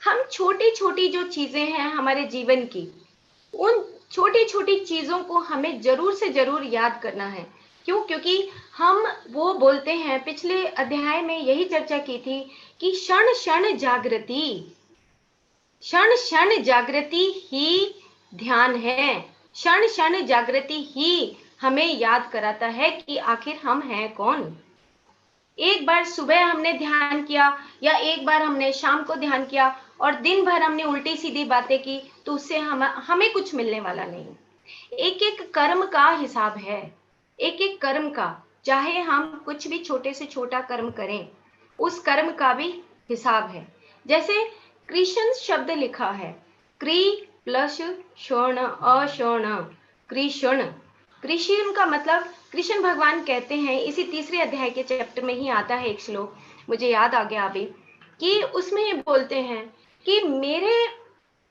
हम छोटी छोटी जो चीजें हैं हमारे जीवन की, उन छोटी छोटी चीजों को हमें जरूर से जरूर याद करना है। क्यों? क्योंकि हम वो बोलते हैं, पिछले अध्याय में यही चर्चा की थी कि क्षण क्षण जागृति, क्षण क्षण जागृति ही ध्यान है। क्षण क्षण जागृति ही हमें याद कराता है कि आखिर हम हैं कौन। एक बार सुबह हमने ध्यान किया या एक बार हमने शाम को ध्यान किया और दिन भर हमने उल्टी सीधी बातें की, तो उससे हमें कुछ मिलने वाला नहीं। एक एक कर्म का हिसाब है, एक एक कर्म का, चाहे हम कुछ भी छोटे से छोटा कर्म करें, उस कर्म का भी हिसाब है। जैसे कृष्ण शब्द लिखा है, क्री प्लस शोण अशोण, कृष्ण। कृष्ण का मतलब, कृष्ण भगवान कहते हैं, इसी तीसरे अध्याय के चैप्टर में ही आता है एक श्लोक, मुझे याद आ गया अभी, कि उसमें ये बोलते हैं कि मेरे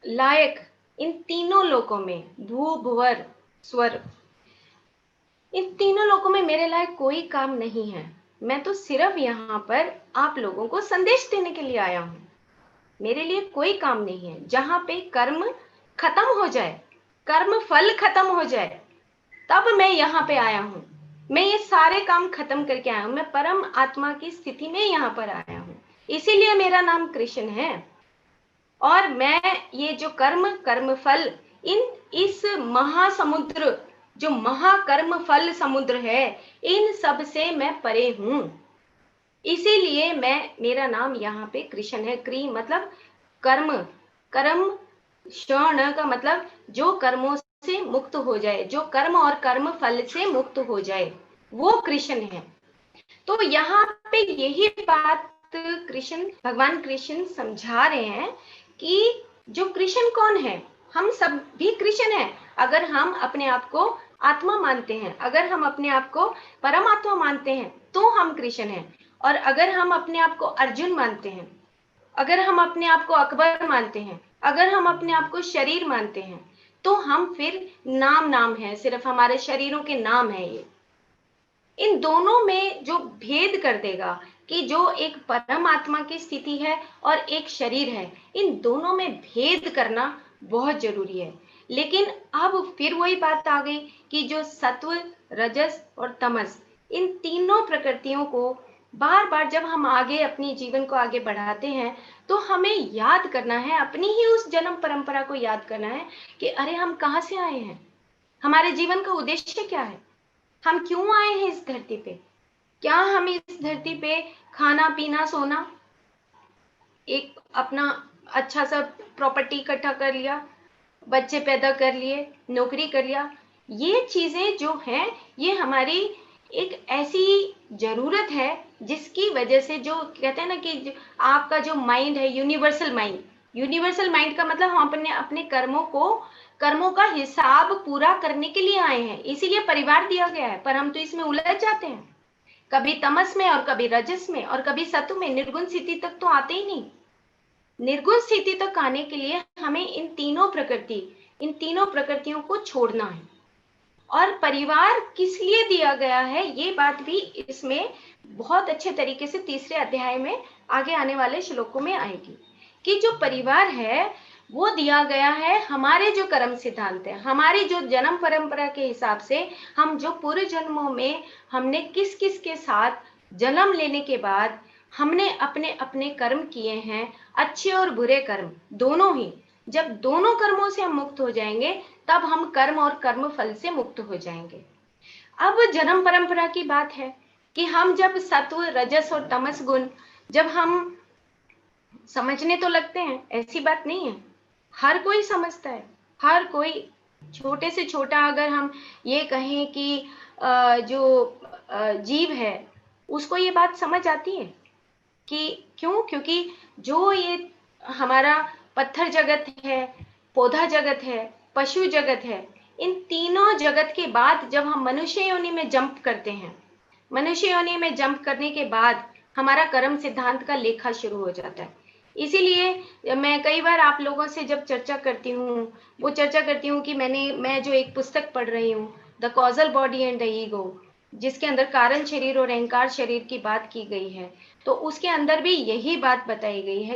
लायक इन तीनों लोकों में, भू भुवर स्वर, इन तीनों लोकों में मेरे लायक कोई काम नहीं है। मैं तो सिर्फ यहाँ पर आप लोगों को संदेश देने के लिए आया हूँ। मेरे लिए कोई काम नहीं है। जहां पे कर्म खत्म हो जाए, कर्म फल खत्म हो जाए, तब मैं यहाँ पे आया हूँ। मैं ये सारे काम खत्म करके आया हूँ। मैं परम आत्मा की स्थिति में यहाँ पर आया हूँ, इसीलिए मेरा नाम कृष्ण है। और मैं ये जो कर्म फल, इस महासमुद्र, जो महाकर्म फल समुद्र है, इन सब से मैं परे हूँ। इसीलिए मेरा नाम यहाँ पे कृष्ण है। क्री मतलब कर्म, कर्म क्षण का मतलब जो कर्मों से मुक्त हो जाए, जो कर्म और कर्म फल से मुक्त हो जाए, वो कृष्ण है। तो यहाँ पे यही बात कृष्ण, भगवान कृष्ण समझा रहे हैं कि जो कृष्ण कौन है, हम सब भी कृष्ण हैं। अगर हम अपने आप को आत्मा मानते हैं, अगर हम अपने आप को परमात्मा मानते हैं, तो हम कृष्ण हैं। और अगर हम अपने आप को अर्जुन मानते हैं, अगर हम अपने आप को अकबर मानते हैं, अगर हम अपने आप को शरीर मानते हैं, तो हम फिर नाम है, सिर्फ हमारे शरीरों के नाम है ये। इन दोनों में जो भेद कर देगा कि जो एक परमात्मा की स्थिति है और एक शरीर है, इन दोनों में भेद करना बहुत जरूरी है। लेकिन अब फिर वही बात आ गई कि जो सत्व, रजस और तमस, इन तीनों प्रकृतियों को बार बार जब हम आगे अपनी जीवन को आगे बढ़ाते हैं, तो हमें याद करना है, अपनी ही उस जन्म परंपरा को याद करना है कि अरे हम कहाँ से आए हैं, हमारे जीवन का उद्देश्य क्या है, हम क्यों आए हैं इस धरती पे। क्या हम इस धरती पे खाना पीना सोना, एक अपना अच्छा सा प्रॉपर्टी इकट्ठा कर लिया, बच्चे पैदा कर लिए, नौकरी कर लिया, ये चीजें जो हैं, ये हमारी एक ऐसी जरूरत है जिसकी वजह से, जो कहते हैं ना कि आपका जो माइंड है यूनिवर्सल माइंड, यूनिवर्सल माइंड का मतलब हम अपने अपने कर्मों का हिसाब पूरा करने के लिए आए हैं। इसीलिए परिवार दिया गया है, पर हम तो इसमें उलझ जाते हैं, कभी तमस में और कभी रजस में और कभी सत्व में, निर्गुण स्थिति तक तो आते ही नहीं। निर्गुण स्थिति तक आने के लिए हमें इन तीनों प्रकृतियों को छोड़ना है। और परिवार किस लिए दिया गया है, ये बात भी इसमें बहुत अच्छे तरीके से तीसरे अध्याय में आगे आने वाले श्लोकों में आएगी, कि जो परिवार है वो दिया गया है हमारे जो कर्म सिद्धांत है, हमारी जो जन्म परंपरा के हिसाब से, हम जो पूर्व जन्मों में हमने किस किस के साथ जन्म लेने के बाद हमने अपने अपने कर्म किए हैं, अच्छे और बुरे कर्म दोनों ही। जब दोनों कर्मों से हम मुक्त हो जाएंगे, तब हम कर्म और कर्म फल से मुक्त हो जाएंगे। अब जन्म परंपरा की बात है कि हम जब सत्व, रजस और तमस गुण जब हम समझने तो लगते हैं, ऐसी बात नहीं है, हर कोई समझता है, हर कोई, छोटे से छोटा अगर हम ये कहें कि जो जीव है, उसको ये बात समझ आती है कि क्यों, क्योंकि जो ये हमारा पत्थर जगत है, पौधा जगत है, पशु जगत है, इन तीनों जगत के बाद जब हम मनुष्य योनि में जंप करते हैं, मनुष्य योनि में जंप करने के बाद हमारा कर्म सिद्धांत का लेखा शुरू हो जाता है। इसीलिए मैं कई बार आप लोगों से जब चर्चा करती हूँ, वो चर्चा करती हूँ कि मैं जो एक पुस्तक पढ़ रही हूँ, the causal body and the ego, जिसके अंदर कारण शरीर और अहंकार शरीर की बात की गई है, तो उसके अंदर भी यही बात बताई गई है